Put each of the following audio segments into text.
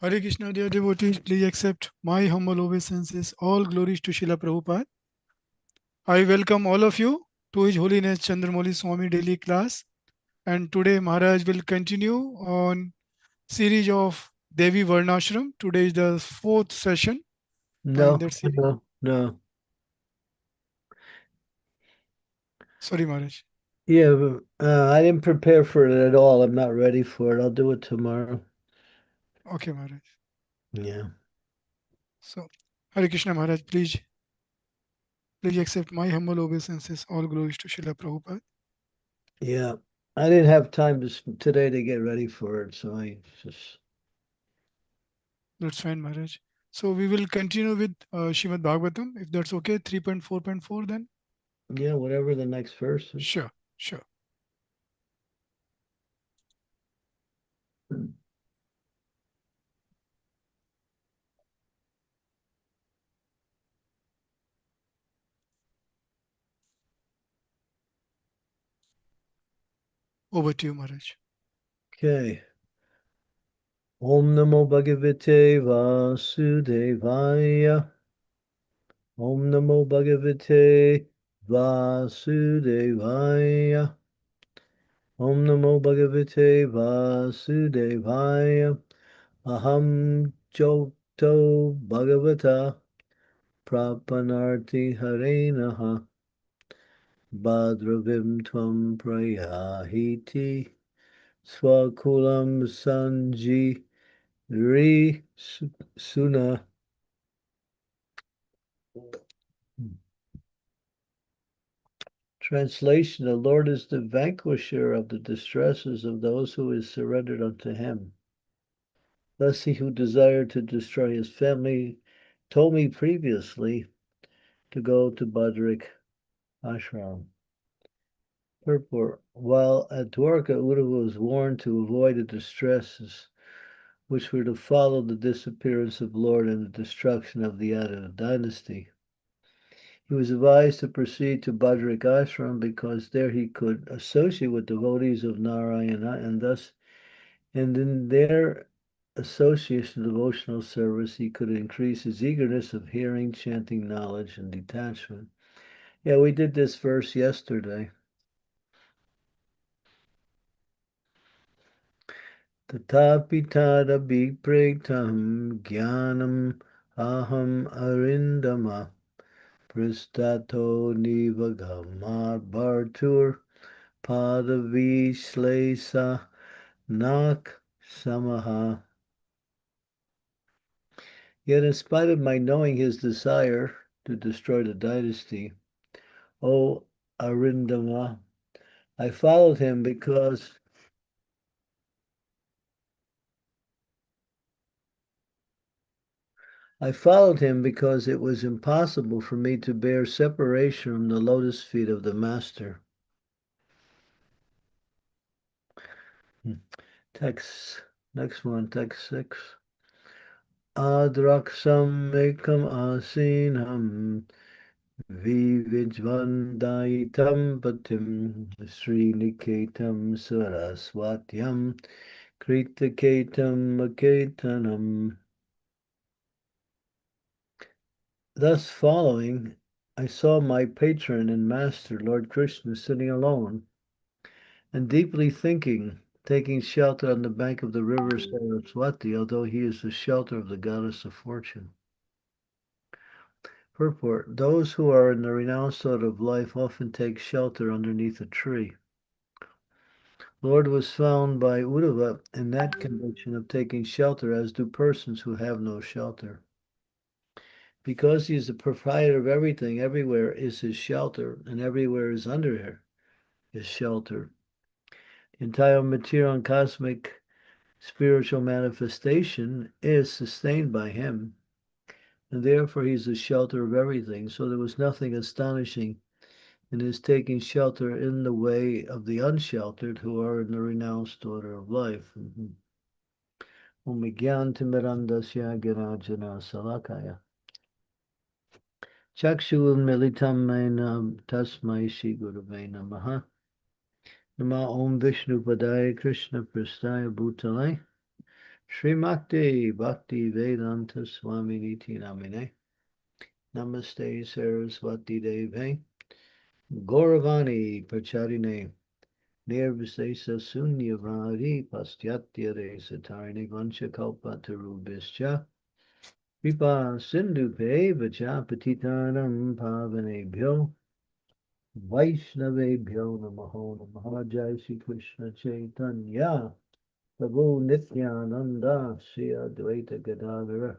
Hare Krishna, dear devotees, please accept my humble obeisances. All glories to Srila Prabhupada. I welcome all of you to His Holiness Chandramauli Swami daily class. And today Maharaj will continue on series of Devi Varnashram. Today is the fourth session in No, that series. no. Sorry, Maharaj. Yeah, I didn't prepare for it at all. I'm not ready for it. I'll do it tomorrow. Okay, Maharaj. Yeah, So, Hare Krishna, Maharaj, please accept my humble obeisances. All glories to Srila Prabhupada. yeah. I didn't have time today to get ready for it, so I just That's fine, Maharaj. So we will continue with Shrimad Bhagavatam, if that's okay. 3.4.4 then. yeah, whatever the next verse is. Sure, sure. Over to you, Maharaj. Okay. Om Namo Bhagavate Vasudevaya. Om Namo Bhagavate Vasudevaya. Om Namo Bhagavate Vasudevaya. Aham Jokto Bhagavata Prapanarti Harenaha Bhadravim Tvam Prayahiti Swakulam Sanji Ri Suna. Translation: the Lord is the vanquisher of the distresses of those who is surrendered unto him. Thus he who desired to destroy his family told me previously to go to Badrik ashram. Purport: while at Dwarka, Uddhava was warned to avoid the distresses which were to follow the disappearance of Lord and the destruction of the Yadav dynasty. He was advised to proceed to Badrik ashram because there he could associate with devotees of Narayana, and in their association devotional service, he could increase his eagerness of hearing, chanting, knowledge, and detachment. Yeah, we did this verse yesterday. Tatapi tadabhipretam jnanam aham arindama pristato nivagamar bhartur padavishlesa nak samaha. Yet in spite of my knowing his desire to destroy the dynasty, O Arindama, I followed him because it was impossible for me to bear separation from the lotus feet of the Master. Next one, text 6. Adraksam ekam asinam vivijvandaitam patim sriniketam saraswatyam Kritiketam Aketanam. Thus following, I saw my patron and master, Lord Krishna, sitting alone and deeply thinking, taking shelter on the bank of the river Saraswati, although he is the shelter of the goddess of fortune. Purport: those who are in the renounced sort of life often take shelter underneath a tree. Lord was found by Uddhava in that condition of taking shelter, as do persons who have no shelter. Because he is the proprietor of everything, everywhere is his shelter, and everywhere is under his shelter. The entire material and cosmic spiritual manifestation is sustained by him, and therefore he's the shelter of everything. So there was nothing astonishing in his taking shelter in the way of the unsheltered who are in the renounced order of life. Omigyantimirandasya girajana salakaya. Chakshuvamilitam mena tasmai Shri Gurave Namaha. Nama Om Vishnu Padaya Krishna Prastaya Bhutale Srimakti Bhakti Vedanta Swami Niti Namine. Namaste Saraswati Deve. Gauravani Pacharine. Nirvisesa Sunyavari Pastyatya Satarni Vanchakalpa Tarubhischa. Vipa Sindhupe Vacha Patitanam Pavanebhyo. Vaishnavebhyo Namaho Namaha Jai Shri Krishna Chaitanya. Prabhu Nityananda Shri Advaita Gadadhara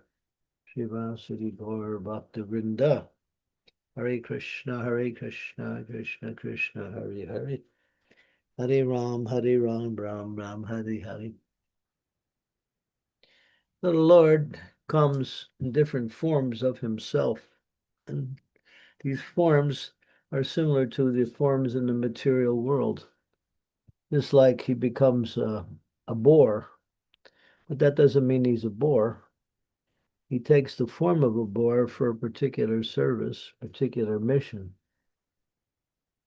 Shivasari Gaur Bhakta Vrinda. Hare Krishna, Krishna Krishna, Hare Hare. Hare Ram, Ram Ram, Hare Hare. The Lord comes in different forms of himself. And these forms are similar to the forms in the material world. Just like he becomes a boar, but that doesn't mean he's a boar. He takes the form of a boar for a particular service, particular mission.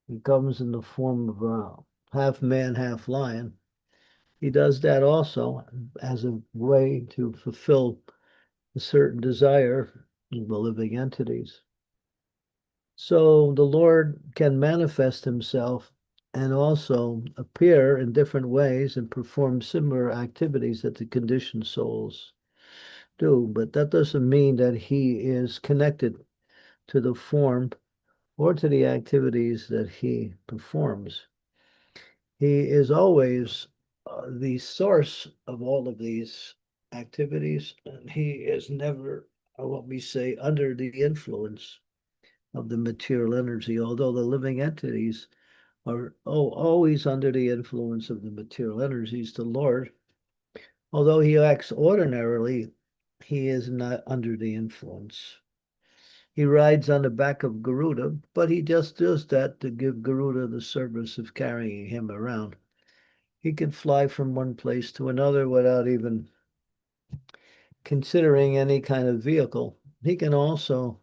He comes in the form of a half man, half lion. He does that also as a way to fulfill a certain desire in the living entities. So the Lord can manifest himself and also appear in different ways and perform similar activities that the conditioned souls do. But that doesn't mean that he is connected to the form or to the activities that he performs. He is always the source of all of these activities, and he is never, what we say, under the influence of the material energy, although the living entities are always under the influence of the material energies. The Lord, although he acts ordinarily, he is not under the influence. He rides on the back of Garuda, but he just does that to give Garuda the service of carrying him around. He can fly from one place to another without even considering any kind of vehicle. He can also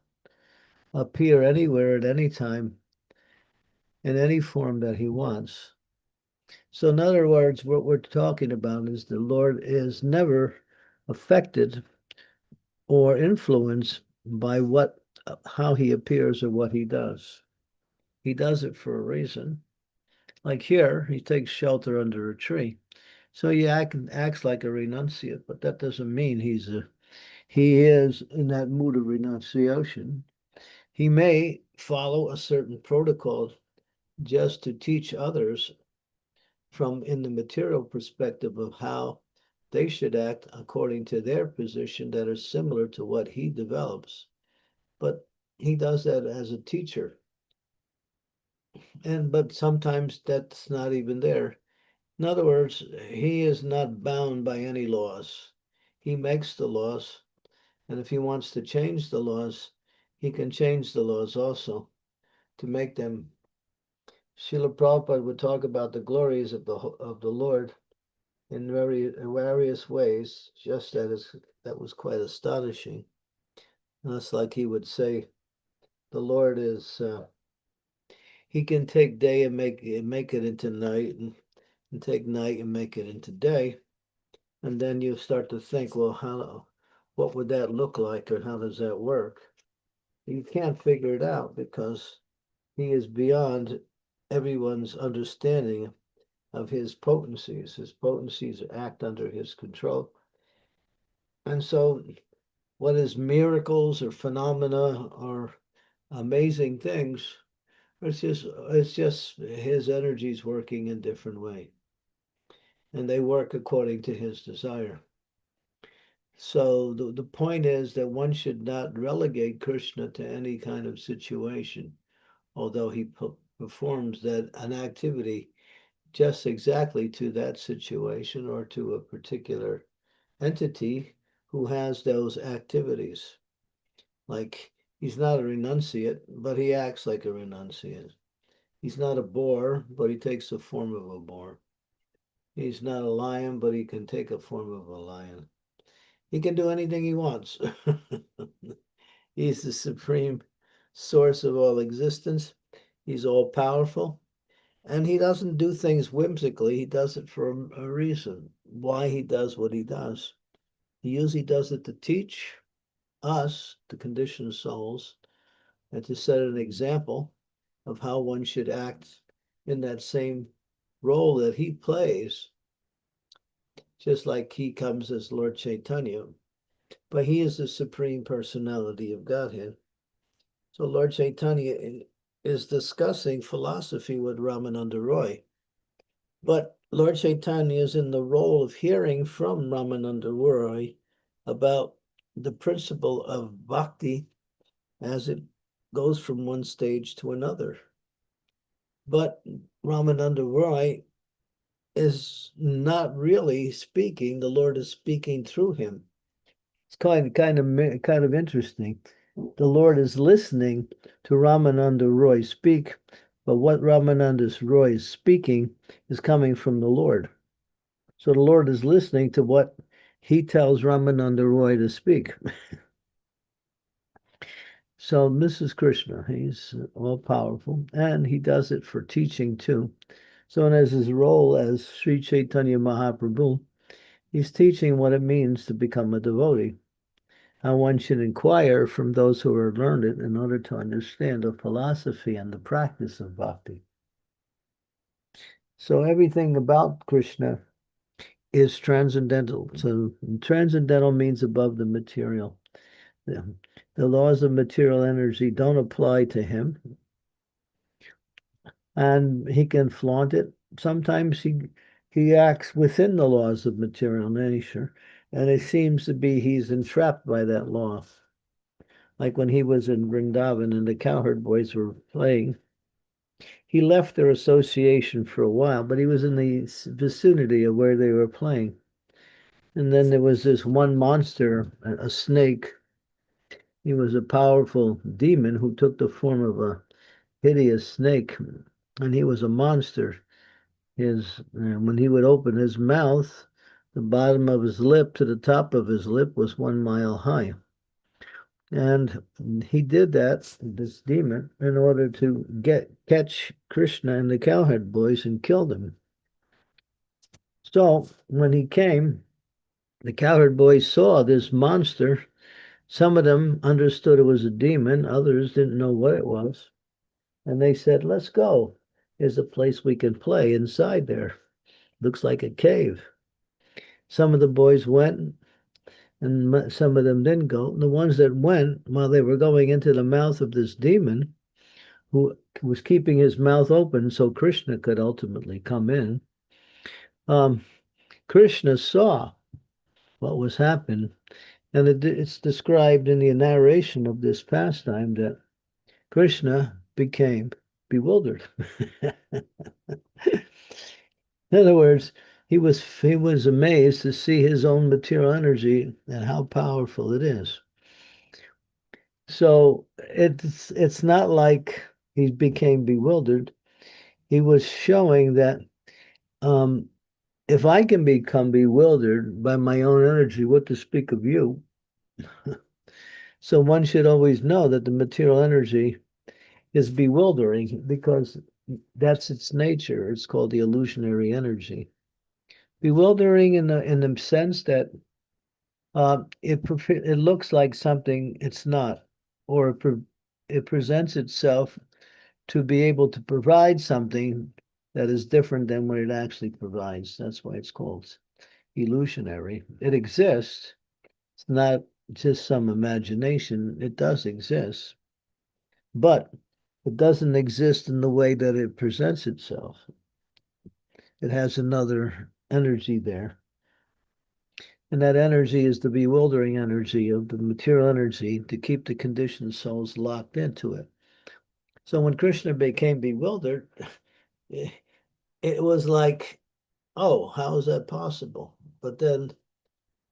appear anywhere at any time in any form that he wants. So, in other words, what we're talking about is the Lord is never affected or influenced by how he appears or what he does. He does it for a reason. Like here, he takes shelter under a tree. So he acts like a renunciate, but that doesn't mean he is in that mood of renunciation. He may follow a certain protocol just to teach others from in the material perspective of how they should act according to their position that are similar to what he develops. But he does that as a teacher. But sometimes that's not even there. In other words, he is not bound by any laws. He makes the laws, and if he wants to change the laws, he can change the laws also to make them. Srila Prabhupada would talk about the glories of the Lord in various ways, just that was quite astonishing. And it's like he would say, the Lord is he can take day and make it into night, and take night and make it into day. And then you start to think, well, what would that look like, or how does that work? You can't figure it out because he is beyond everyone's understanding of his potencies. His potencies act under his control. And so, what is miracles or phenomena or amazing things? It's just his energies working in different way, and they work according to his desire. So the point is that one should not relegate Krishna to any kind of situation, although he performs an activity just exactly to that situation or to a particular entity who has those activities. Like he's not a renunciate, but he acts like a renunciate. He's not a boar, but he takes the form of a boar. He's not a lion, but he can take a form of a lion. He can do anything he wants. He's the supreme source of all existence. He's all powerful. And he doesn't do things whimsically. He does it for a reason, why he does what he does. He usually does it to teach us, the conditioned souls, and to set an example of how one should act in that same role that he plays, just like he comes as Lord Chaitanya. But he is the Supreme Personality of Godhead. So Lord Chaitanya is discussing philosophy with Ramananda Roy. But Lord Chaitanya is in the role of hearing from Ramananda Roy about the principle of bhakti as it goes from one stage to another. But Ramananda Roy is not really speaking. The Lord is speaking through him. It's kind of interesting. The Lord is listening to Ramananda Roy speak, but what Ramananda Roy is speaking is coming from the Lord. So the Lord is listening to what he tells Ramananda Roy to speak. So this is Krishna. He's all powerful, and he does it for teaching too. So as his role as Sri Chaitanya Mahaprabhu, he's teaching what it means to become a devotee, how one should inquire from those who are learned in order to understand the philosophy and the practice of bhakti. So everything about Krishna is transcendental. So transcendental means above the material. The laws of material energy don't apply to him, and he can flaunt it. Sometimes he acts within the laws of material nature, and it seems to be he's entrapped by that law. Like when he was in Vrindavan and the cowherd boys were playing, he left their association for a while, but he was in the vicinity of where they were playing. And then there was this one monster, a snake. He was a powerful demon who took the form of a hideous snake, and he was a monster. When he would open his mouth, the bottom of his lip to the top of his lip was 1 mile high. And he did that, this demon, in order to catch Krishna and the cowherd boys and kill them. So when he came, the cowherd boys saw this monster. Some of them understood it was a demon, others didn't know what it was. And they said, let's go. There's a place we can play inside there. Looks like a cave. Some of the boys went, and some of them didn't go. The ones that went, while they were going into the mouth of this demon, who was keeping his mouth open so Krishna could ultimately come in, um, Krishna saw what was happening. And it's described in the narration of this pastime that Krishna became bewildered. In other words, he was amazed to see his own material energy and how powerful it is. So it's not like he became bewildered. He was showing that um, if I can become bewildered by my own energy, what to speak of you? So one should always know that the material energy is bewildering because that's its nature. It's called the illusionary energy. Bewildering in the sense that it looks like something it's not, or it presents itself to be able to provide something that is different than what it actually provides. That's why it's called illusionary. It exists. It's not just some imagination. It does exist, but it doesn't exist in the way that it presents itself. It has another energy there. And that energy is the bewildering energy of the material energy to keep the conditioned souls locked into it. So when Krishna became bewildered, it was like, oh, how is that possible? But then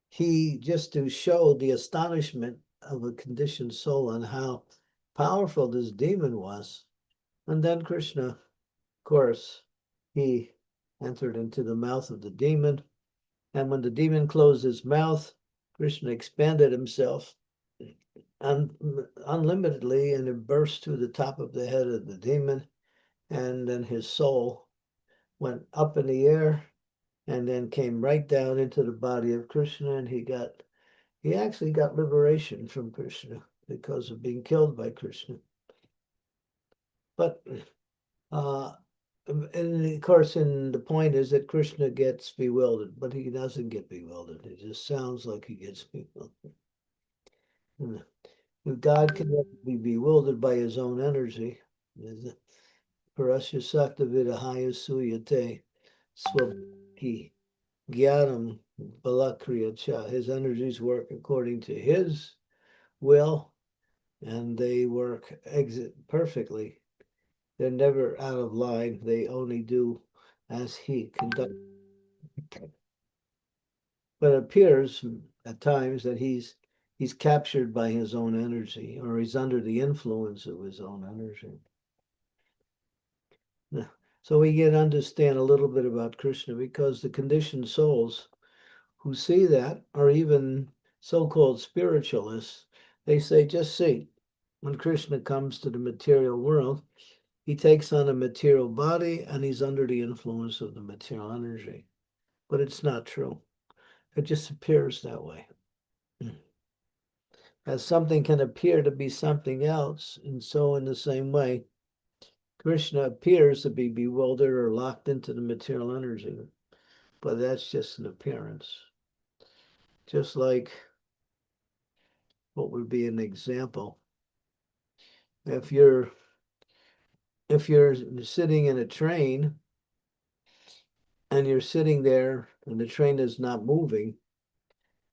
he, just to show the astonishment of a conditioned soul and how powerful this demon was. And then Krishna, of course, he entered into the mouth of the demon. And when the demon closed his mouth, Krishna expanded himself unlimitedly, and it burst through the top of the head of the demon. And then his soul went up in the air and then came right down into the body of Krishna, and he got he actually got liberation from Krishna because of being killed by Krishna. But and of course, and the point is that Krishna gets bewildered, but he doesn't get bewildered. It just sounds like he gets bewildered. God can never be bewildered by his own energy. Parasya Saktavida Suyate Swabhi Gyanam Balakriya Cha. His energies work according to his will, and they work exit perfectly. They're never out of line. They only do as he conducts. But it appears at times that he's captured by his own energy, or he's under the influence of his own energy. So we get to understand a little bit about Krishna, because the conditioned souls who see that, or even so-called spiritualists, they say, just see, when Krishna comes to the material world, he takes on a material body and he's under the influence of the material energy. But it's not true. It just appears that way. As something can appear to be something else, and so in the same way, Krishna appears to be bewildered or locked into the material energy, but that's just an appearance. Just like what would be an example. If you're sitting in a train and you're sitting there and the train is not moving,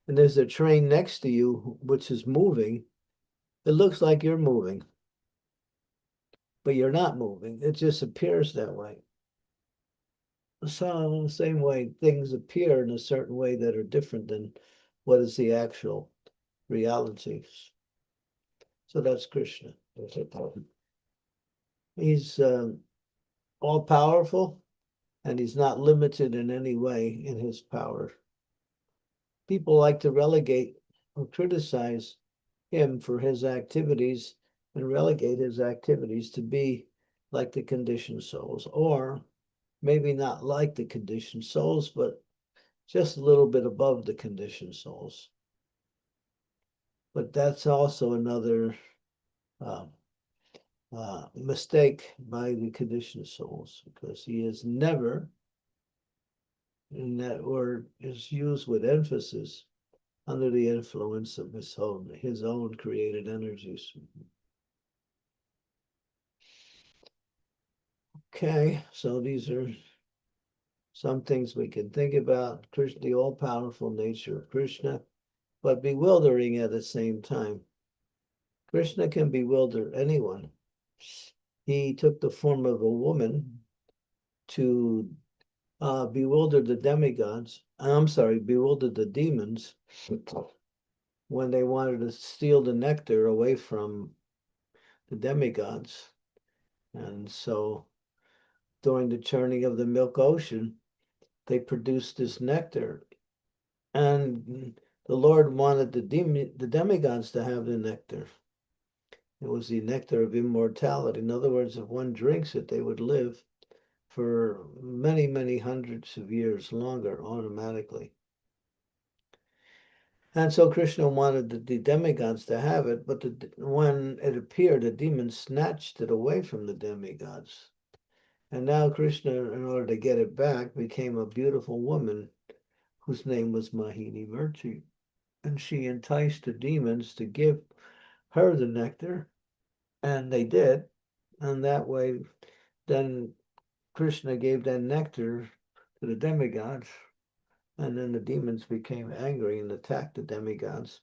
and there's a train next to you which is moving, it looks like you're moving, but you're not moving. It just appears that way. So in the same way, things appear in a certain way that are different than what is the actual reality. So that's Krishna. He's all powerful, and he's not limited in any way in his power. People like to relegate or criticize him for his activities and relegate his activities to be like the conditioned souls, or maybe not like the conditioned souls, but just a little bit above the conditioned souls. But that's also another uh, mistake by the conditioned souls, because he is never, and that word is used with emphasis, under the influence of his own created energies. Okay, so these are some things we can think about. Krishna, the all-powerful nature of Krishna, but bewildering at the same time. Krishna can bewilder anyone. He took the form of a woman to bewilder the demigods. I'm sorry, bewilder the demons when they wanted to steal the nectar away from the demigods. And so during the churning of the milk ocean, they produced this nectar. And the Lord wanted the demigods to have the nectar. It was the nectar of immortality. In other words, if one drinks it, they would live for many, many hundreds of years longer automatically. And so Krishna wanted the demigods to have it, but when it appeared, the demons snatched it away from the demigods. And now Krishna, in order to get it back, became a beautiful woman whose name was Mahini Murti. And she enticed the demons to give her the nectar, and they did. And that way, then Krishna gave that nectar to the demigods, and then the demons became angry and attacked the demigods.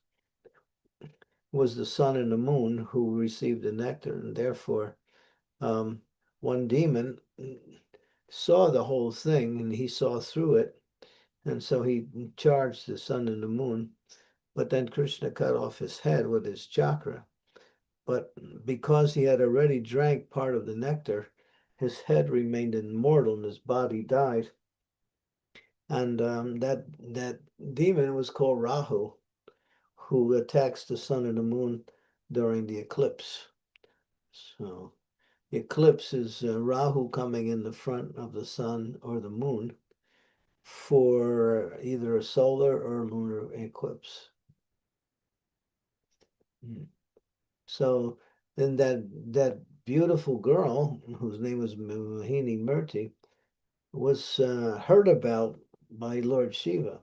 It was the sun and the moon who received the nectar, and therefore one demon saw the whole thing, and he saw through it, and so he charged the sun and the moon. But then Krishna cut off his head with his chakra. But because he had already drank part of the nectar, his head remained immortal and his body died. And that demon was called Rahu, who attacks the sun and the moon during the eclipse. So the eclipse is Rahu coming in the front of the sun or the moon for either a solar or lunar eclipse. So then that beautiful girl, whose name was Mohini Murti, was heard about by Lord Shiva.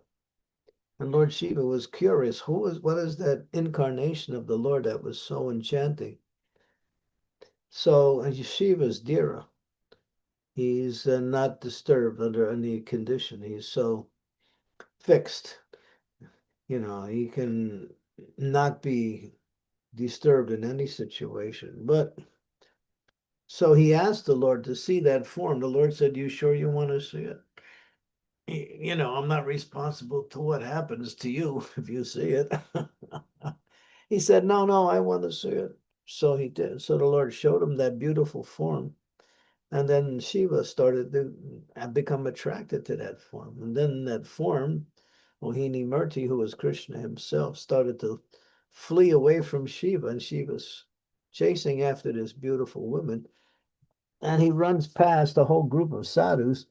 And Lord Shiva was curious, what is that incarnation of the Lord that was so enchanting? So Shiva's Dhira. He's not disturbed under any condition. He's so fixed, he can not be disturbed in any situation. But so he asked the Lord to see that form. The Lord said, "You sure you want to see it? I'm not responsible to what happens to you if you see it." He said, "No, no, I want to see it." So he did. So the Lord showed him that beautiful form. And then Shiva started to become attracted to that form. And then that form, Mohini Murti, who was Krishna himself, started to flee away from Shiva. And Shiva's chasing after this beautiful woman. And he runs past a whole group of sadhus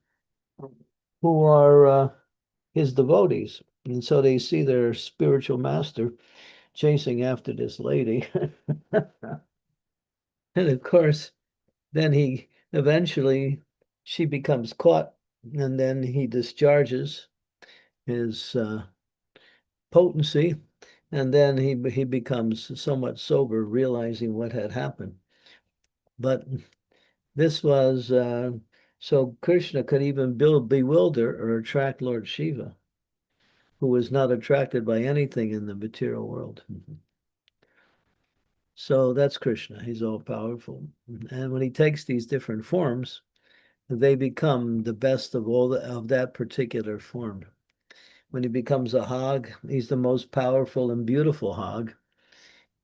who are his devotees. And so they see their spiritual master chasing after this lady. And of course, then he eventually, she becomes caught, and then he discharges his potency, and then he becomes somewhat sober, realizing what had happened. But this was so Krishna could even bewilder or attract Lord Shiva, who was not attracted by anything in the material world. So that's Krishna. He's all powerful. And when he takes these different forms, they become the best of of that particular form. When he becomes a hog, he's the most powerful and beautiful hog.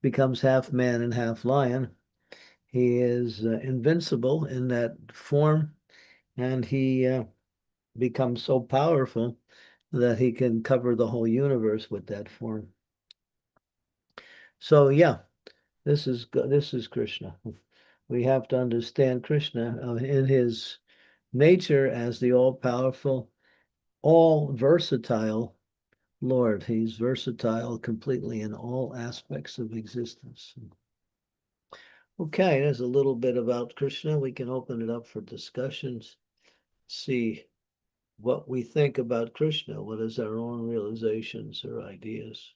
Becomes half man and half lion. He is invincible in that form, and he becomes so powerful that he can cover the whole universe with that form. So yeah, this is Krishna. We have to understand Krishna in his nature as the all-powerful, all versatile Lord. He's versatile completely in all aspects of existence. Okay, there's a little bit about Krishna. We can open it up for discussions, see what we think about Krishna, what is our own realizations or ideas.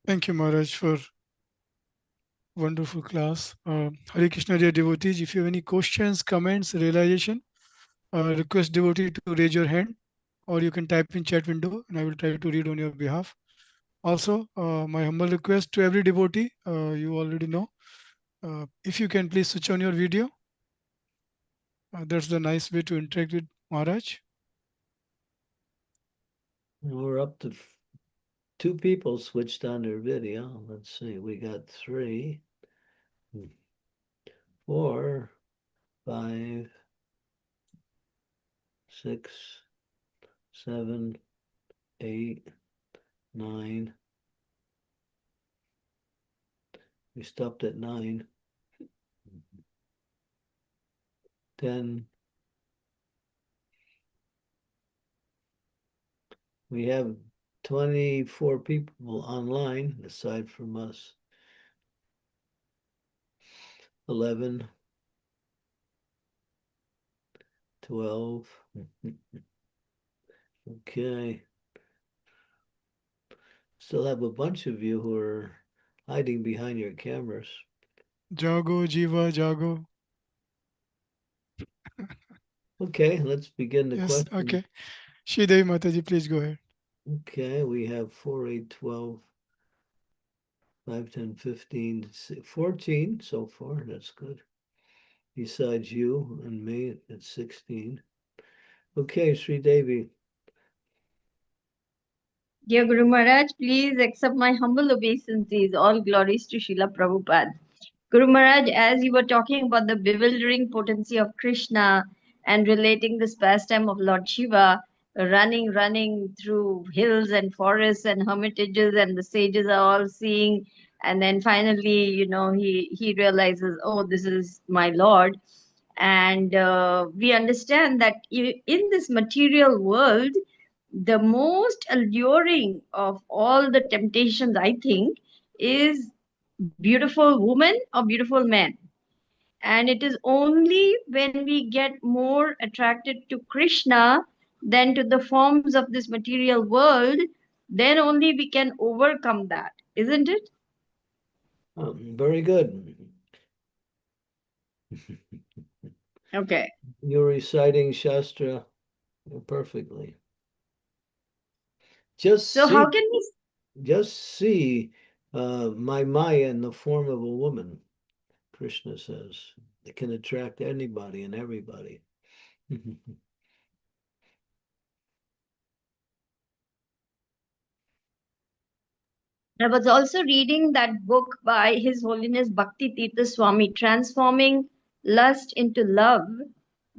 Thank you, Maharaj, for wonderful class. Hare Krishna, dear devotees. If you have any questions, comments, realization, request devotee to raise your hand, or you can type in chat window, and I will try to read on your behalf. Also, my humble request to every devotee, you already know, if you can please switch on your video. That's the nice way to interact with Maharaj. We're up to two people switched on their video. Let's see, we got 3, 4, 5, 6, 7, 8, 9. We stopped at 9, 10. We have 24 people online aside from us. 11, 12. Okay. Still have a bunch of you who are hiding behind your cameras. Jago, Jiva, Jago. Okay, let's begin the Yes, question. okay. Shridevi Mataji, please go ahead. Okay, we have 4, 8, 12, 5, 10, 15, 14 so far. That's good. Besides you and me, it's 16. Okay, Sri Devi. Dear Guru Maharaj, please accept my humble obeisances. All glories to Srila Prabhupada. Guru Maharaj, as you were talking about the bewildering potency of Krishna and relating this pastime of Lord Shiva, running through hills and forests and hermitages, and the sages are all seeing, and then finally, he realizes, oh, this is my Lord. And we understand that in this material world, the most alluring of all the temptations, I think, is beautiful woman or beautiful man. And it is only when we get more attracted to Krishna than to the forms of this material world, then only we can overcome that, isn't it? Very good. Okay. You're reciting Shastra perfectly. Just So, how see, can we? just see my Maya in the form of a woman, Krishna says. It can attract anybody and everybody. I was also reading that book by His Holiness Bhakti Tirtha Swami, Transforming Lust into Love,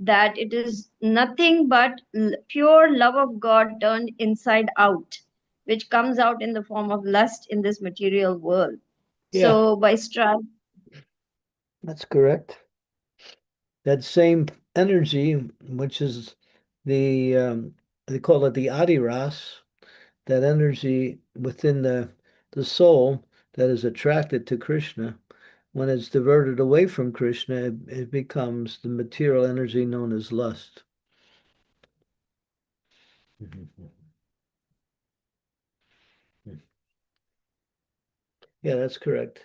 that it is nothing but pure love of God turned inside out, which comes out in the form of lust in this material world. Yeah, So, by striving, that's correct. That same energy, which is they call it the adiras, that energy within the soul that is attracted to Krishna, when it's diverted away from Krishna, it becomes the material energy known as lust. Yeah, that's correct.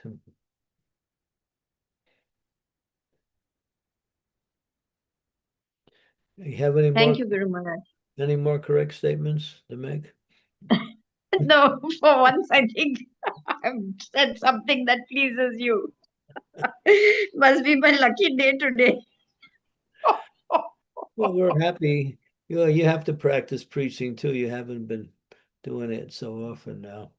You have thank you, Guru Maharaj. any more correct statements to make? No, for once, I think I've said something that pleases you. Must be my lucky day today. Well, we're happy. You have to practice preaching too. You haven't been doing it so often now.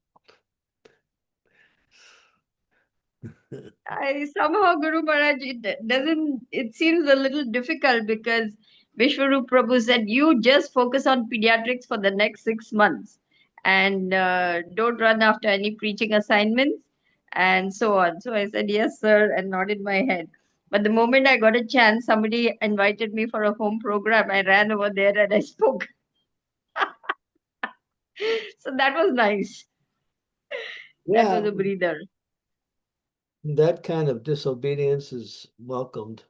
I somehow Guru Maharaj it seems a little difficult because Vishwarup Prabhu said you just focus on pediatrics for the next 6 months and don't run after any preaching assignments and so on. So I said yes sir and nodded my head. But the moment I got a chance, somebody invited me for a home program. I ran over there and I spoke. So that was nice. That Yeah, was a breather. that kind of disobedience is welcomed.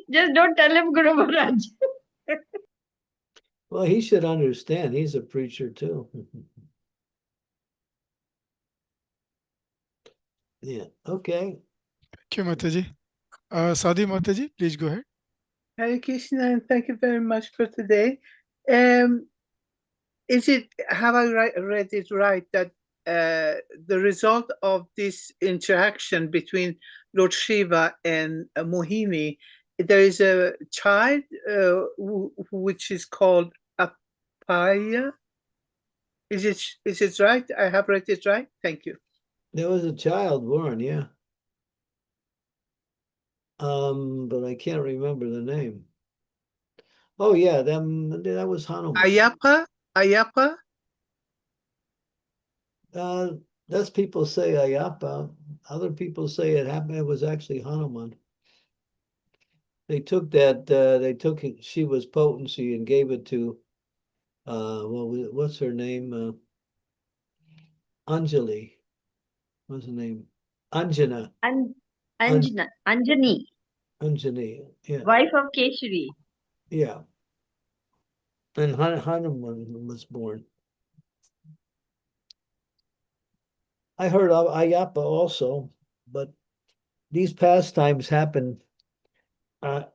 Just don't tell him Guru Maharaj. Well, he should understand. He's a preacher too. Yeah. Okay. Thank you, Mataji. Sadi Mataji, please go ahead. Hare Krishna, and thank you very much for today. Um, is it, have I read it right that the result of this interaction between Lord Shiva and Mohini, there is a child which is called Apaya? Is it right? I have read it right? Thank you. There was a child born, yeah. But I can't remember the name. Oh yeah, that was Hanuman. Ayapa? That's people say Ayappa. Other people say it happened. It was actually Hanuman. They took Shiva's potency and gave it to what's her name? Anjali. What's her name? Anjana. And An Anjani, Anjani. Yeah. wife of Keshari. Yeah. And Hanuman was born. I heard of Ayappa also, but these pastimes happen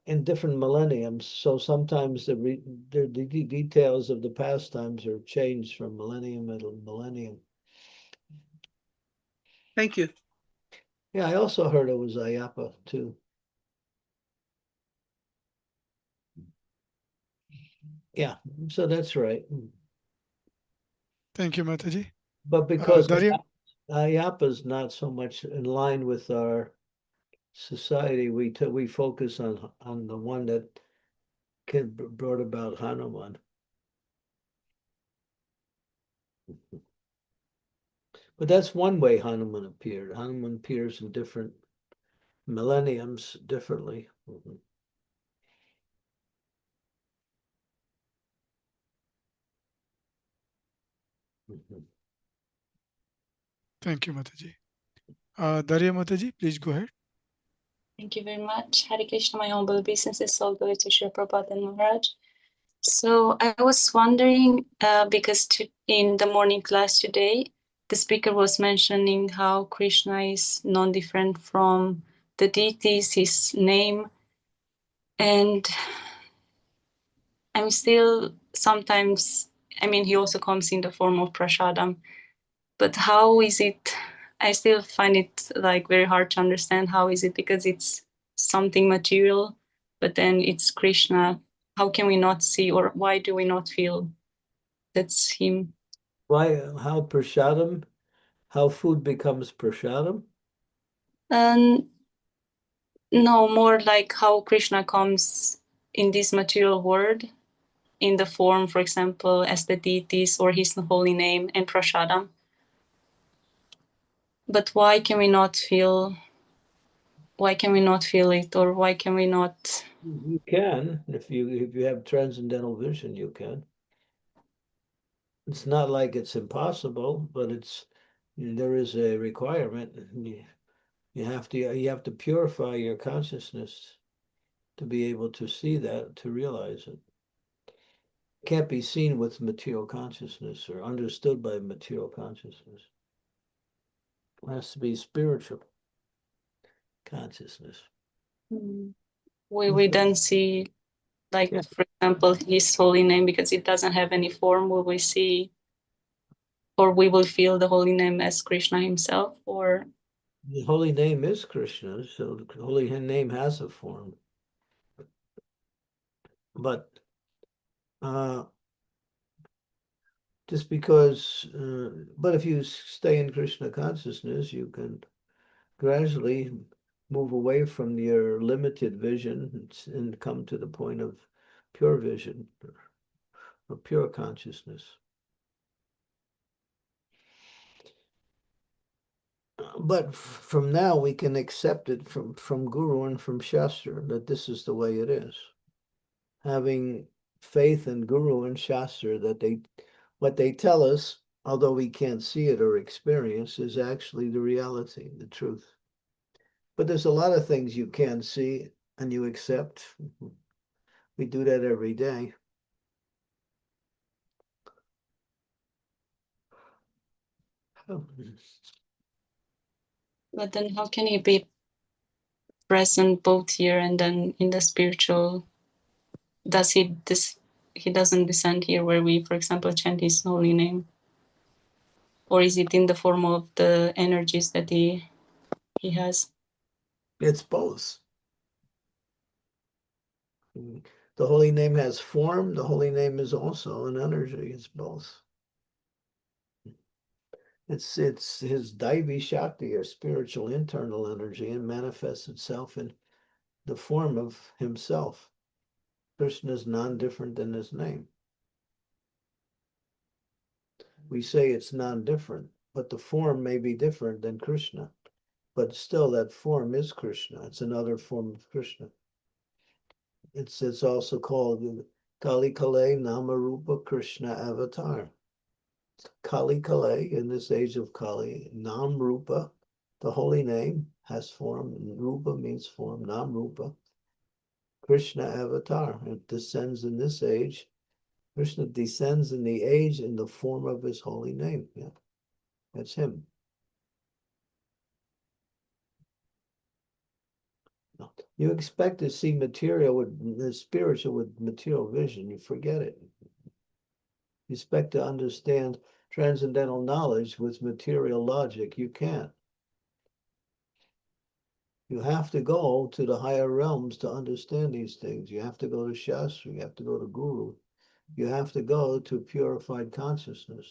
in different millenniums. So sometimes the details of the pastimes are changed from millennium to millennium. Thank you. Yeah, I also heard it was Ayappa too. Yeah, so that's right. Thank you, Mataji. But because Daria, Ayappa is not so much in line with our society, we focus on the one that brought about Hanuman. But that's one way Hanuman appeared. Hanuman appears in different millenniums differently. Thank you, Mataji. Darya Mataji, please go ahead. Thank you very much. Hare Krishna, my humble obeisances, all glory to Sri Prabhupada and Maharaj. So I was wondering, because in the morning class today, the speaker was mentioning how Krishna is non-different from the deities, his name, and I'm still sometimes, I mean, he also comes in the form of prasadam, but how is it? I still find it like very hard to understand how is it, because it's something material, but then it's Krishna. How can we not see, or why do we not feel that's him? Why? How prasadam? How food becomes prasadam? No, more like how Krishna comes in this material world in the form, for example, as the deities or his holy name and prasadam. But why can we not feel? Why can we not feel it, or why can we not? You can, if you have transcendental vision, you can. It's not like it's impossible, but there is a requirement. You have to purify your consciousness to be able to see that, to realize it. It can't be seen with material consciousness or understood by material consciousness. It has to be spiritual consciousness. We then see, like, Yeah. for example, his holy name, because it doesn't have any form. Will we see, or we will feel the holy name as Krishna himself, or The holy name is Krishna, so the holy name has a form. But just because, but if you stay in Krishna consciousness, you can gradually move away from your limited vision and come to the point of pure vision or pure consciousness. But from now we can accept it from Guru and from Shastra that this is the way it is. Having faith in Guru and Shastra that what they tell us, although we can't see it or experience, is actually the reality, the truth. But there's a lot of things you can't see and you accept. We do that every day. but then how can he be present both here and then in the spiritual? Does he he doesn't descend here where we, for example, chant his holy name, or is it in the form of the energies that he has? It's both. The holy name has form. The holy name is also an energy. It's both. It's his Daivi Shakti, or spiritual internal energy, and manifests itself in the form of himself. Krishna is non-different than his name. We say it's non-different, but the form may be different than Krishna. But still, that form is Krishna. It's another form of Krishna. It's also called Kali Kale Namarupa Krishna Avatar. Kali Kale, in this age of Kali, Nam Rupa, the holy name, has form. Rupa means form, Nam Rupa. Krishna Avatar, it descends in this age. Krishna descends in the age in the form of his holy name. Yeah, that's him. You expect to see material with the spiritual with material vision, you forget it. You expect to understand transcendental knowledge with material logic, you can't. You have to go to the higher realms to understand these things. You have to go to Shastra, you have to go to Guru, you have to go to purified consciousness.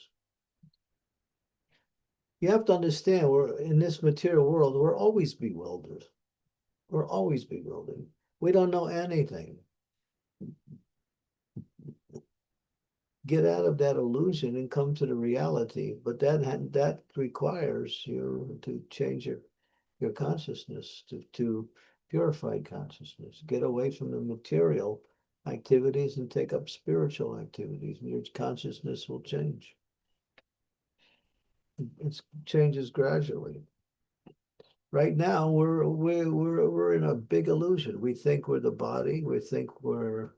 You have to understand we're in this material world, we're always bewildered. We're always bewildered. We don't know anything. Get out of that illusion and come to the reality. But that requires you to change your consciousness to purified consciousness. Get away from the material activities and take up spiritual activities, and your consciousness will change. It changes gradually. Right now, we're in a big illusion. We think we're the body. We think we're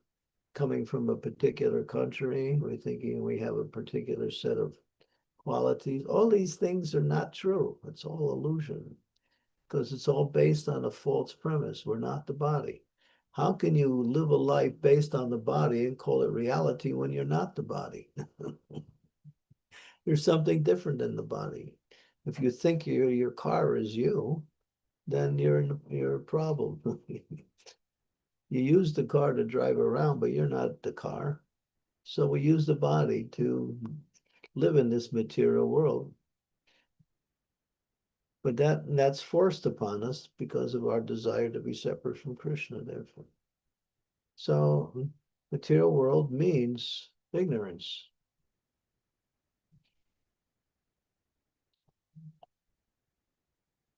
coming from a particular country. We're thinking we have a particular set of qualities. All these things are not true. It's all illusion because it's all based on a false premise. We're not the body. How can you live a life based on the body and call it reality when you're not the body? You're something different than the body. If you think your car is you, then you're a problem. You use the car to drive around, but you're not the car. So we use the body to live in this material world. But that's forced upon us because of our desire to be separate from Krishna, therefore. So material world means ignorance.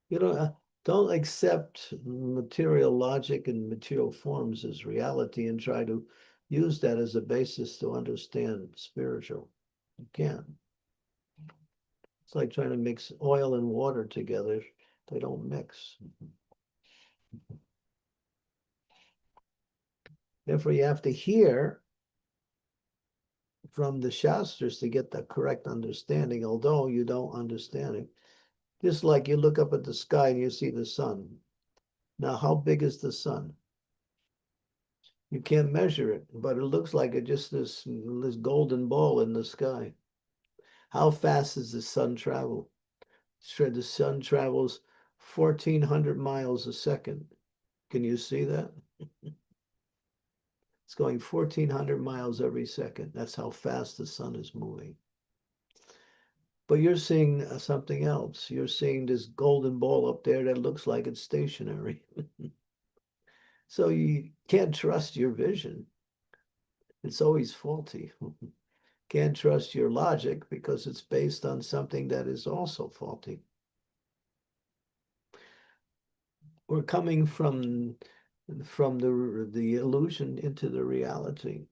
You know, don't accept material logic and material forms as reality and try to use that as a basis to understand spiritual. You can't. It's like trying to mix oil and water together. They don't mix. Therefore, you have to hear from the Shastras to get the correct understanding, although you don't understand it. Just like you look up at the sky and you see the sun. Now, how big is the sun? You can't measure it, but it looks like it just this golden ball in the sky. How fast does the sun travel? The sun travels 1,400 miles a second. Can you see that? It's going 1,400 miles every second. That's how fast the sun is moving. But you're seeing something else. You're seeing this golden ball up there that looks like it's stationary. So you can't trust your vision. It's always faulty. Can't trust your logic because it's based on something that is also faulty. We're coming from the illusion into the reality.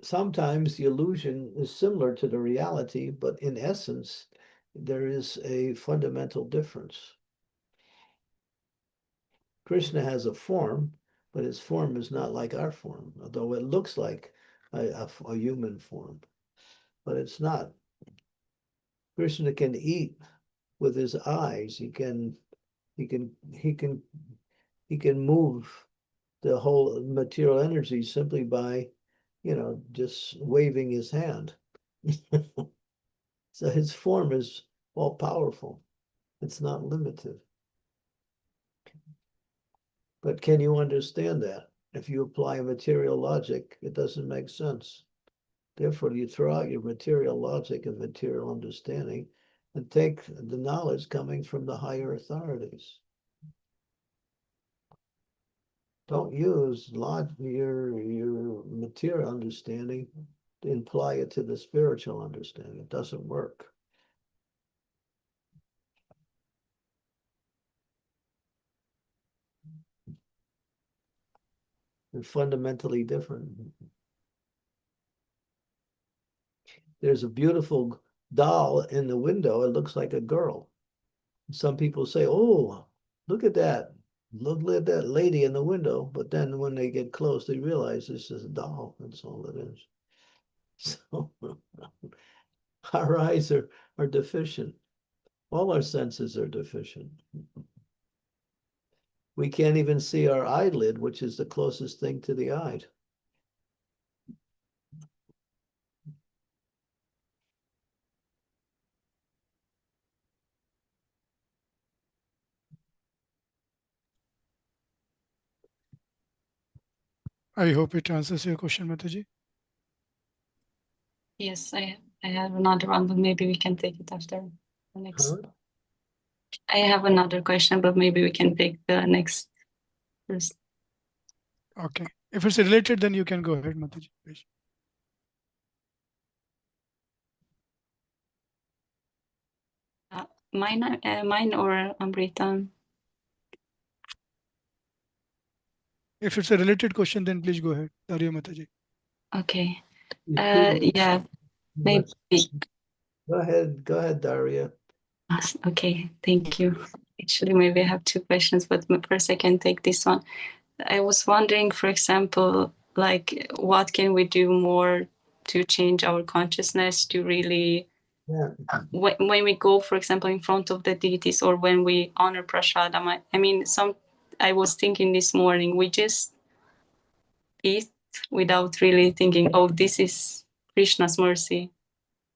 Sometimes the illusion is similar to the reality, but in essence, there is a fundamental difference. Krishna has a form, but his form is not like our form, although it looks like a human form, but it's not. Krishna can eat with his eyes. He can move the whole material energy simply by, just waving his hand. So his form is all powerful. It's not limited. But can you understand that? If you apply material logic, it doesn't make sense. Therefore, you throw out your material logic and material understanding and take the knowledge coming from the higher authorities. Don't use your material understanding to imply it to the spiritual understanding. It doesn't work. They're fundamentally different. There's a beautiful doll in the window. It looks like a girl. Some people say, oh, look at that. Look at that lady in the window. But then when they get close, they realize this is a doll. That's all it is. So our eyes are deficient. All our senses are deficient. We can't even see our eyelid, which is the closest thing to the eye. I hope it answers your question, Mataji. Yes, I have another one, but maybe we can take it after the next. Huh? I have another question, but maybe we can take the next first. Okay. If it's related, then you can go ahead, Mataji, please. Mine or Amrita? If it's a related question, then please go ahead, Darya Mataji. Okay. You Yeah. Maybe. Go ahead, Daria. Okay, thank you. Actually, maybe I have two questions, but first I can take this one. I was wondering, for example, like what can we do more to change our consciousness to really, when we go, for example, in front of the deities or when we honor prasadam, I mean, I was thinking this morning, we just eat without really thinking, oh, this is Krishna's mercy.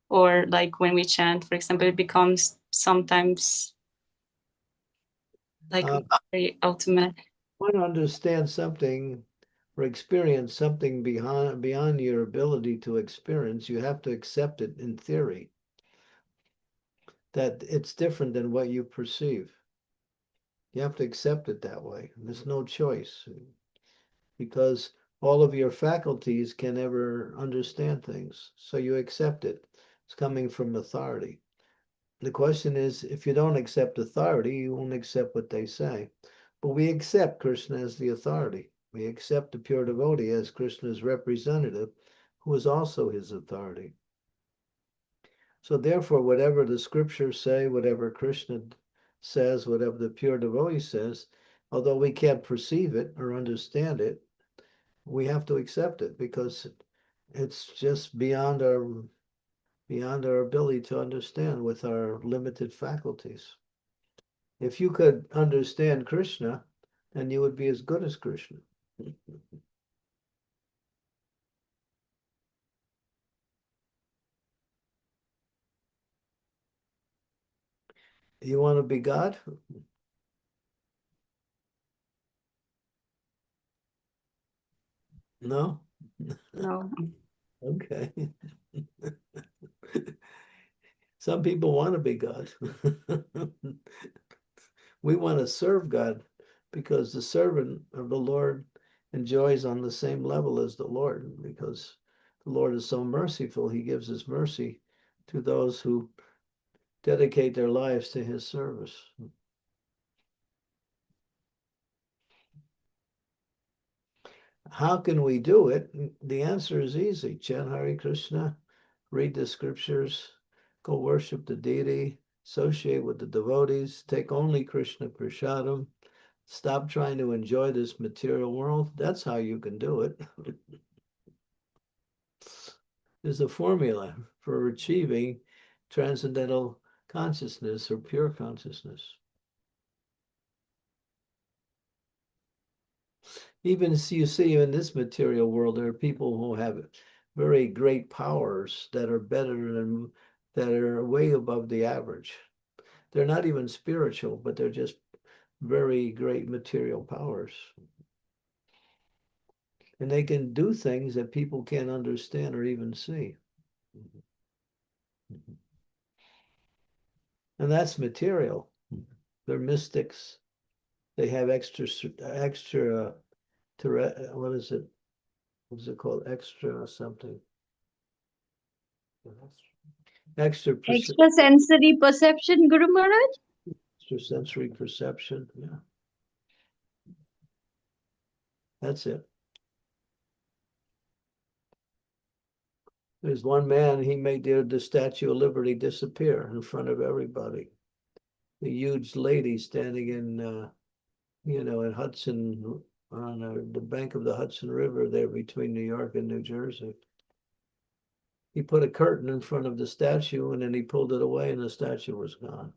Or like when we chant, for example, it becomes sometimes like very automatic. Want to understand something or experience something beyond your ability to experience, you have to accept it in theory, that it's different than what you perceive. You have to accept it that way. There's no choice, because all of your faculties can never understand things. So you accept it. It's coming from authority. The question is, if you don't accept authority, you won't accept what they say. But we accept Krishna as the authority. We accept the pure devotee as Krishna's representative, who is also his authority. So therefore, whatever the scriptures say, whatever Krishna says, whatever the pure devotee says, although we can't perceive it or understand it, we have to accept it because it's just beyond our ability to understand with our limited faculties. If you could understand Krishna, then you would be as good as Krishna. You want to be God? No? No. Okay. Some people want to be God. We want to serve God because the servant of the Lord enjoys on the same level as the Lord, because the Lord is so merciful. He gives his mercy to those who dedicate their lives to his service. How can we do it? The answer is easy. Chant Hare Krishna, read the scriptures, go worship the deity, associate with the devotees, take only Krishna prasadam, stop trying to enjoy this material world. That's how you can do it. There's a formula for achieving transcendental consciousness or pure consciousness. Even you see in this material world, there are people who have very great powers that are better than, that are way above the average. They're not even spiritual, but they're just very great material powers. And they can do things that people can't understand or even see. And that's material. They're mystics. They have extra, what is it? What's it called? Extra something. Extrasensory perception, Guru Maharaj? Extrasensory perception, yeah. That's it. There's one man, he made the Statue of Liberty disappear in front of everybody. The huge lady standing in, in Hudson, on the bank of the Hudson River there between New York and New Jersey. He put a curtain in front of the statue and then he pulled it away and the statue was gone.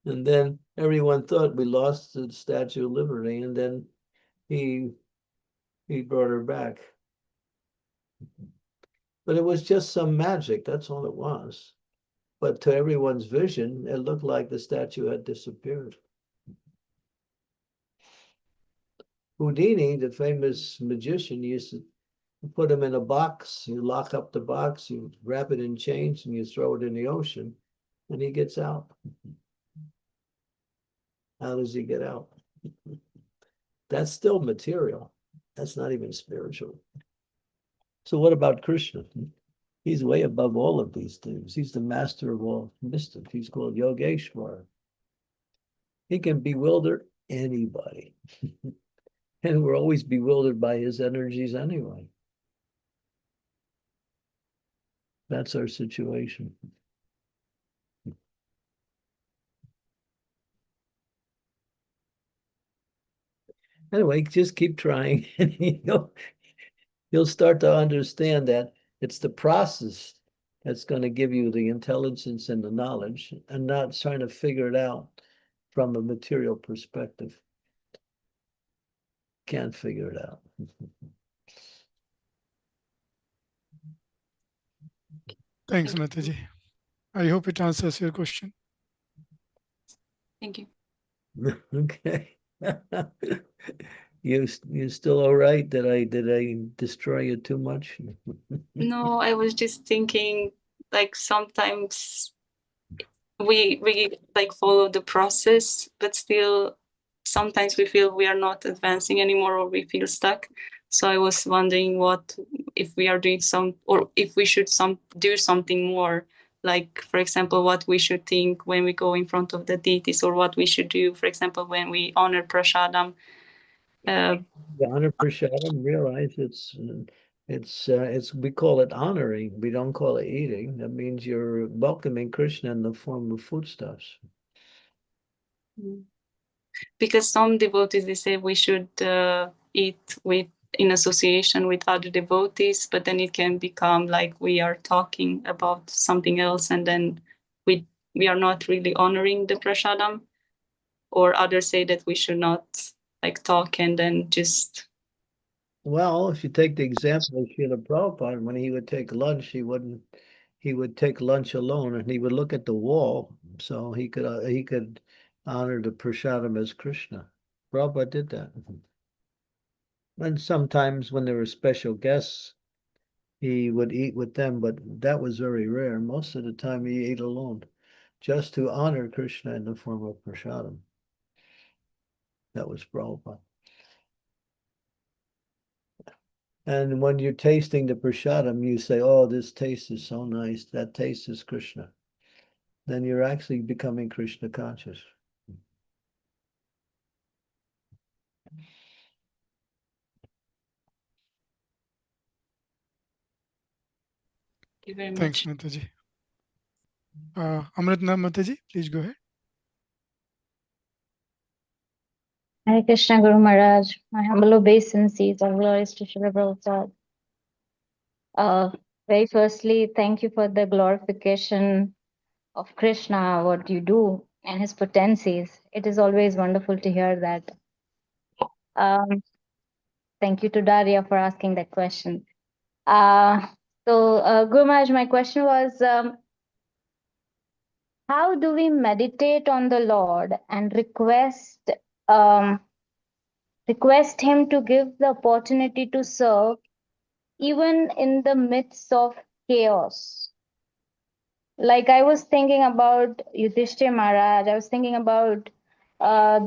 And then everyone thought we lost the Statue of Liberty, and then he brought her back. But it was just some magic, that's all it was. But to everyone's vision, it looked like the statue had disappeared. Houdini, the famous magician, used to put him in a box, you lock up the box, you wrap it in chains, and you throw it in the ocean, and he gets out. How does he get out? That's still material. That's not even spiritual. So what about Krishna? He's way above all of these things. He's the master of all mystics. He's called Yogeshwar. He can bewilder anybody. And we're always bewildered by his energies anyway. That's our situation. Anyway, just keep trying, and you'll start to understand that it's the process that's going to give you the intelligence and the knowledge, and not trying to figure it out from a material perspective. Can't figure it out. Thanks, Mataji. I hope it answers your question. Thank you. Okay. You still all right? Did I destroy you too much? No, I was just thinking, like, sometimes we like follow the process, but still sometimes we feel we are not advancing anymore, or we feel stuck. So I was wondering what if we are doing or if we should do something more, like, for example, what we should think when we go in front of the deities, or what we should do, for example, when we honor prasadam. The honor prasadam, realize it's we call it honoring. We don't call it eating. That means you're welcoming Krishna in the form of foodstuffs. Because some devotees, they say we should eat in association with other devotees, but then it can become like we are talking about something else, and then we are not really honoring the prasadam. Or others say that we should not like talk and then just. Well, if you take the example of Srila Prabhupada, when he would take lunch, he would take lunch alone, and he would look at the wall, so he could honor the prasadam as Krishna. Prabhupada did that. And sometimes when there were special guests, he would eat with them, but that was very rare. Most of the time he ate alone, just to honor Krishna in the form of prasadam. That was Prabhupada. And when you're tasting the prasadam, you say, oh, this taste is so nice. That taste is Krishna. Then you're actually becoming Krishna conscious. Thank you very Thanks, much. Mataji. Amritna Mataji, please go ahead. Hare Krishna Guru Maharaj, my humble obeisances, all glories to Srila Prabhupada. Very firstly, thank you for the glorification of Krishna, what you do, and his potencies. It is always wonderful to hear that. Thank you to Daria for asking that question. Guru Maharaj, my question was, how do we meditate on the Lord and um, request him to give the opportunity to serve even in the midst of chaos? Like, I was thinking about Yudhishthir Maharaj, I was thinking about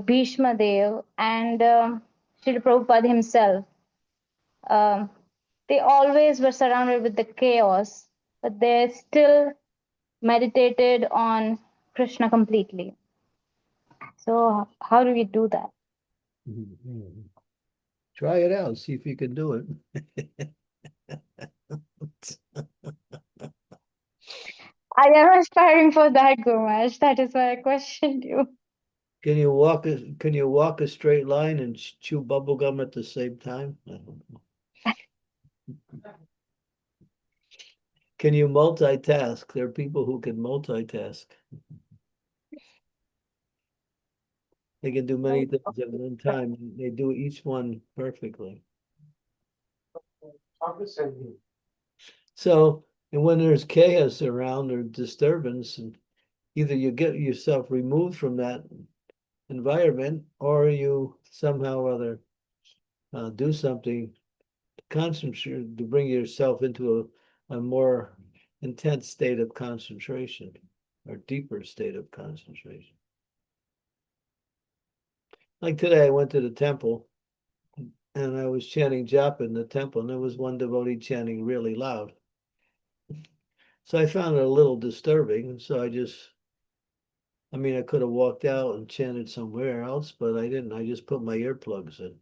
Bhishma Dev and Srila Prabhupada himself. They always were surrounded with the chaos, but they still meditated on Krishna completely. So how do we do that? Try it out, see if you can do it. I am aspiring for that, Gumash. That is why I questioned you. Can you walk a straight line and chew bubble gum at the same time? I don't know. Can you multitask? There are people who can multitask. They can do many things at one time. They do each one perfectly. So, and when there's chaos around or disturbance, and either you get yourself removed from that environment, or you somehow or other do something to concentrate, to bring yourself into a more intense state of concentration, or deeper state of concentration. Like today, I went to the temple and I was chanting japa in the temple, and there was one devotee chanting really loud. So I found it a little disturbing, so I just I mean, I could have walked out and chanted somewhere else, but I didn't. I just put my earplugs in.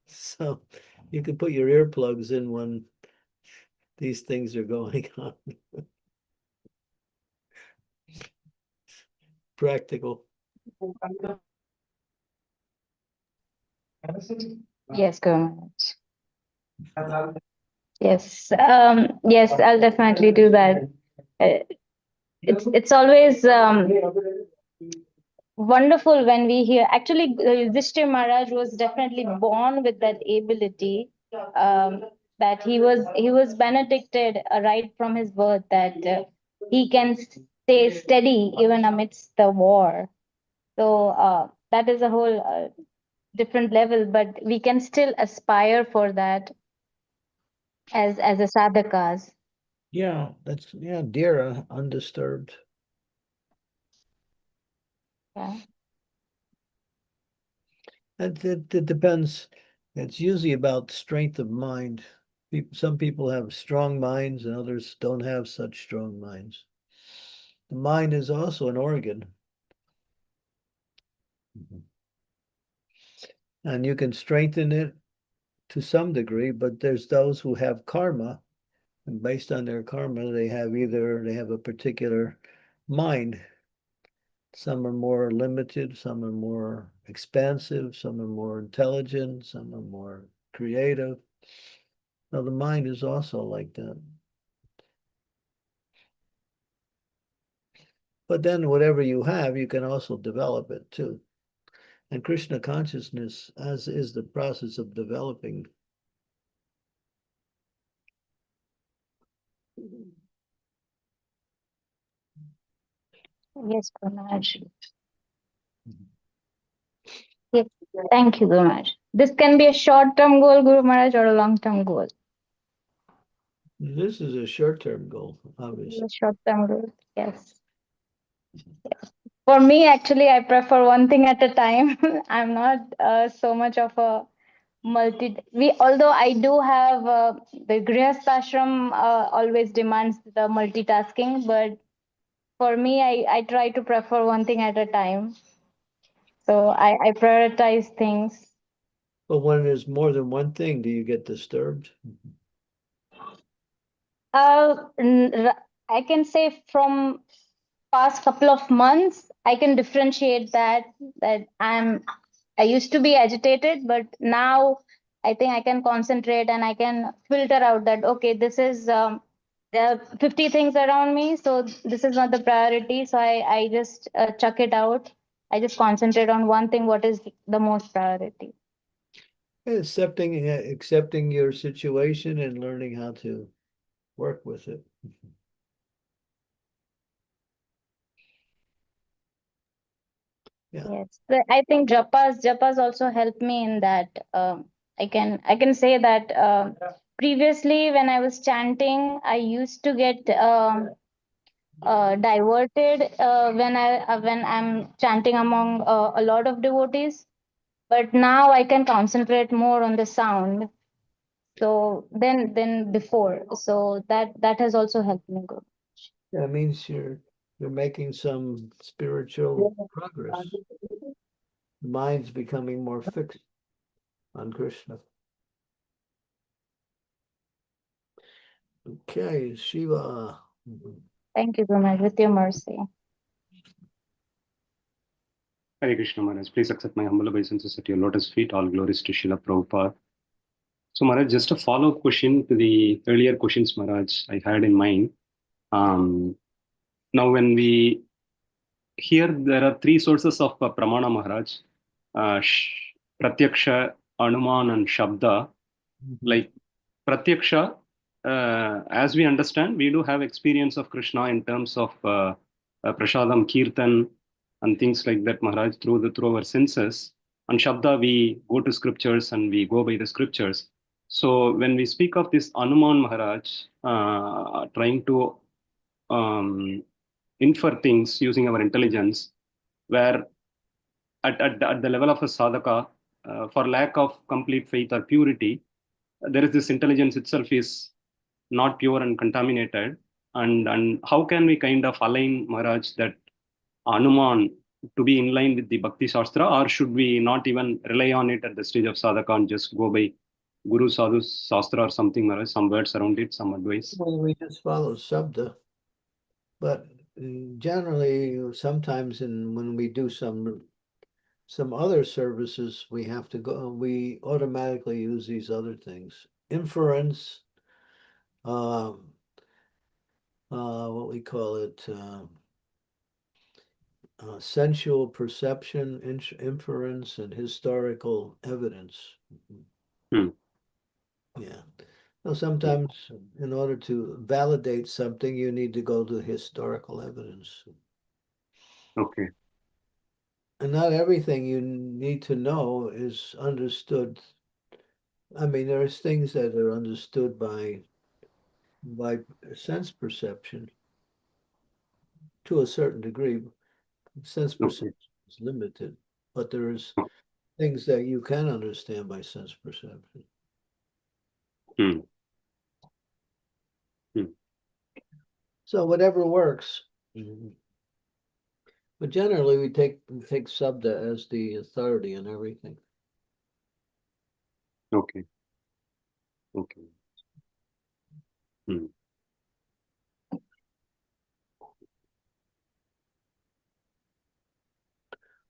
So you can put your earplugs in when these things are going on. Practical. Yes, Guru Maharaj. Yes, yes, I'll definitely do that. It's always wonderful when we hear. Actually, Yudhishthir Maharaj was definitely born with that ability. That he was benedicted right from his birth. That he can stay steady even amidst the war. So that is a whole different level, but we can still aspire for that as a sadhakas. Yeah, that's Dira, undisturbed. Yeah. It depends. It's usually about strength of mind. Some people have strong minds and others don't have such strong minds. The mind is also an organ. And you can strengthen it to some degree, but there's those who have karma, and based on their karma, they have a particular mind. Some are more limited, some are more expansive, some are more intelligent, some are more creative. Now, the mind is also like that. But then whatever you have, you can also develop it too. And Krishna consciousness, as is the process of developing. Yes, Guru Maharaj. Yes, thank you, Guru Maharaj. This can be a short-term goal, Guru Maharaj, or a long-term goal. This is a short-term goal, obviously. A short-term goal, yes. For me, actually, I prefer one thing at a time. I'm not so much of a although I do have the Grihastha ashram always demands the multitasking, but for me, I try to prefer one thing at a time. So I prioritize things. But when there's more than one thing, do you get disturbed? I can say from past couple of months, I can differentiate that I used to be agitated, but now I think I can concentrate and I can filter out that okay, this is there are 50 things around me, so this is not the priority. So I just chuck it out. I just concentrate on one thing, what is the most priority. Accepting your situation and learning how to work with it. Yeah. Yes, I think japas also help me in that. I can say that previously when I was chanting, I used to get diverted when I'm chanting among a lot of devotees. But now I can concentrate more on the sound. So than before. So that has also helped me go. That means you're making some spiritual progress. The mind's becoming more fixed on Krishna. Okay, Shiva. Thank you, Guru, with your mercy. Hare Krishna Maharaj, please accept my humble obeisances at your lotus feet. All glories to Srila Prabhupada. So Maharaj, just a follow-up question to the earlier questions Maharaj I had in mind. Now when we hear there are three sources of Pramana Maharaj, Pratyaksha, Anuman and Shabda. Like Pratyaksha, as we understand, we do have experience of Krishna in terms of Prasadam, Kirtan and things like that, Maharaj, through our senses. And Shabda, we go to scriptures and we go by the scriptures. So when we speak of this Anuman Maharaj, trying to infer things using our intelligence, where at the level of a sadhaka, for lack of complete faith or purity, there is this intelligence itself is not pure and contaminated. and how can we kind of align, Maharaj, that Anuman to be in line with the Bhakti Shastra, or should we not even rely on it at the stage of sadhaka and just go by Guru Sadhu Shastra or something, Maharaj, some words around it, some advice? Well, we just follow Shabda. But generally, sometimes when we do some other services, we have to go, we automatically use these other things. Inference, what we call it, sensual perception, inference, and historical evidence. Hmm. Yeah. So sometimes, in order to validate something, you need to go to historical evidence. Okay. And not everything you need to know is understood. I mean, there's things that are understood by sense perception to a certain degree. Sense perception is limited, but there's things that you can understand by sense perception. Hmm. So whatever works. But generally, we take Sabda as the authority in everything. Okay. Okay. Hmm.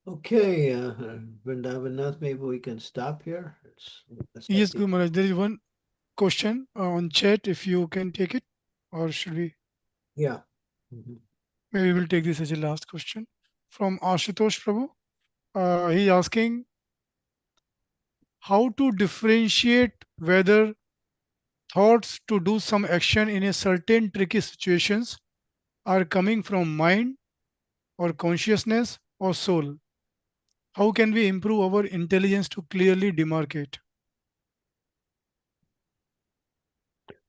Okay, Vrindavanath, maybe we can stop here. Yes, Guru Maharaj, there is one question on chat. If you can take it, or should we? Yeah. Mhm. Maybe we'll take this as a last question from Ashutosh Prabhu. He's asking how to differentiate whether thoughts to do some action in a certain tricky situations are coming from mind or consciousness or soul. How can we improve our intelligence to clearly demarcate?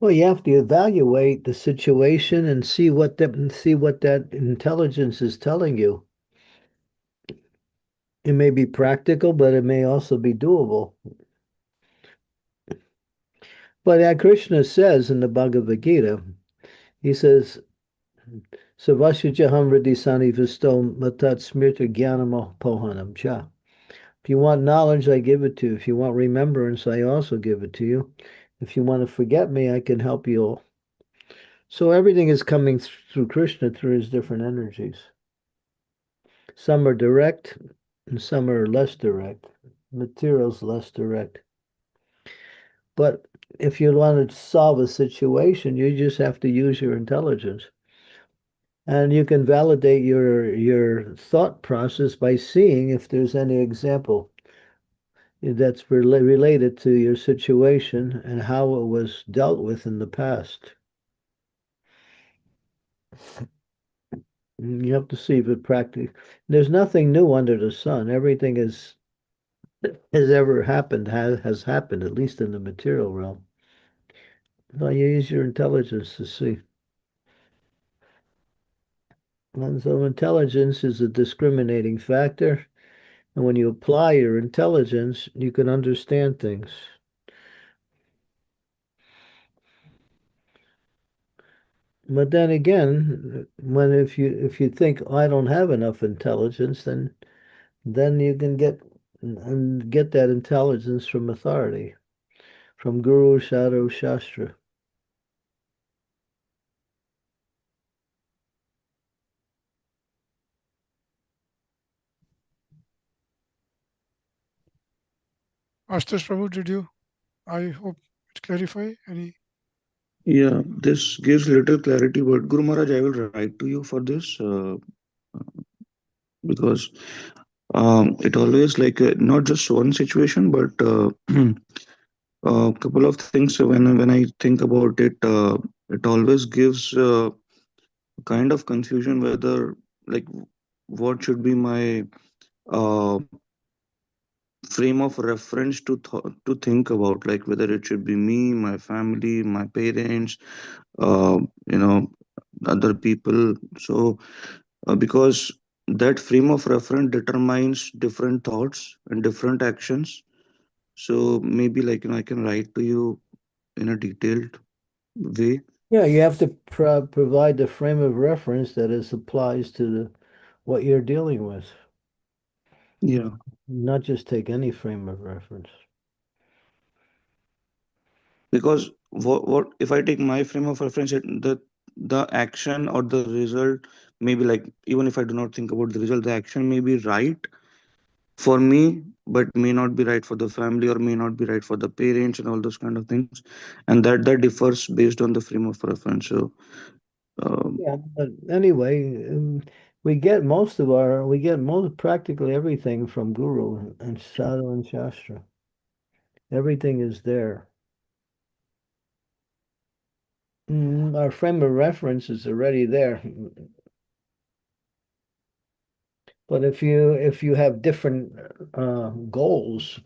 Well, you have to evaluate the situation and see what that intelligence is telling you. It may be practical, but it may also be doable. But Krishna says in the Bhagavad Gita, he says, Savashujaham Radisani Visto Matat Smirta Jnanamo Pohanam Cha. If you want knowledge, I give it to you. If you want remembrance, I also give it to you. If you want to forget me, I can help you all. So everything is coming through Krishna through his different energies. Some are direct and some are less direct. Material's less direct. But if you want to solve a situation, you just have to use your intelligence. And you can validate your thought process by seeing if there's any example that's related to your situation and how it was dealt with in the past. You have to see if it practically. There's nothing new under the sun. Everything has ever happened has happened, at least in the material realm. So you use your intelligence to see. And so intelligence is a discriminating factor. And when you apply your intelligence, you can understand things. But then again, if you think, oh, I don't have enough intelligence, then you can get that intelligence from authority, from Guru, Sadhu, Shastra. Ashutosh Prabhu, did you? I hope it clarify any. Yeah, this gives little clarity, but Guru Maharaj, I will write to you for this because it always like not just one situation, but a couple of things. When I think about it, it always gives kind of confusion whether like what should be my uh, frame of reference to think about, like whether it should be me, my family, my parents, uh, you know, other people. So because that frame of reference determines different thoughts and different actions. So maybe like I can write to you in a detailed way. Yeah, you have to provide the frame of reference that applies to what you're dealing with. Yeah. Not just take any frame of reference. Because what if I take my frame of reference, the action or the result may be like, even if I do not think about the result, the action may be right for me, but may not be right for the family, or may not be right for the parents, and all those kind of things, and that differs based on the frame of reference. So Yeah, but anyway, we get practically everything from Guru and Sadhu and Shastra. Everything is there. Our frame of reference is already there. But if you have different goals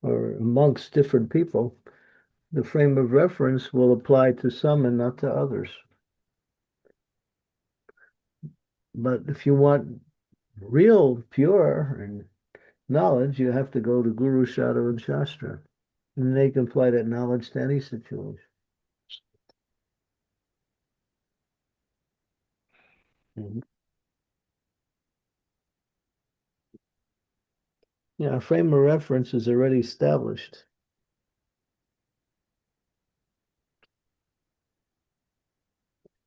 or amongst different people, the frame of reference will apply to some and not to others. But if you want real pure and knowledge, you have to go to Guru, Sadhu, and Shastra. And they can apply that knowledge to any situation. Yeah, our frame of reference is already established.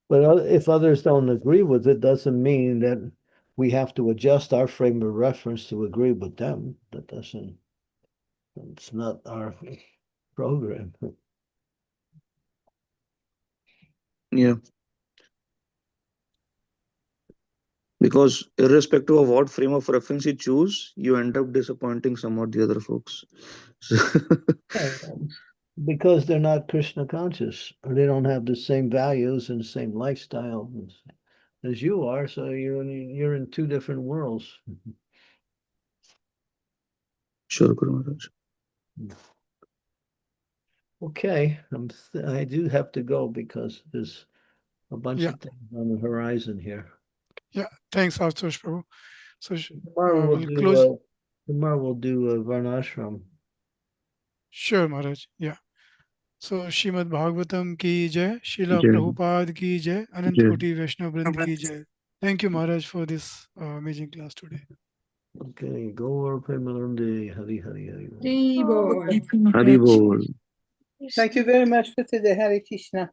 But if others don't agree with it, doesn't mean that we have to adjust our frame of reference to agree with them. It's not our program. yeah, because irrespective of what frame of reference you choose, you end up disappointing some or the other folks. Because they're not Krishna conscious, or they don't have the same values and the same lifestyle as you are. So you're in two different worlds. Sure, Guru Maharaj. Okay, I do have to go because there's a bunch Yeah. of things on the horizon here. Yeah, thanks, Ashutosh Prabhu. So Tomorrow we'll close. we'll do Varnashram. Sure, Maharaj. Yeah. So Shrimad Bhagavatam ki jai, Srila Jai, Prabhupada ki jai, Anant jai. Koti Vaishnava Vrind ki jai. Thank you, Maharaj, for this amazing class today. Okay, Gaur Premalande, Hari Hari Hari. Hari Bol. Hari Bol. Thank you very much for today. Hare Krishna.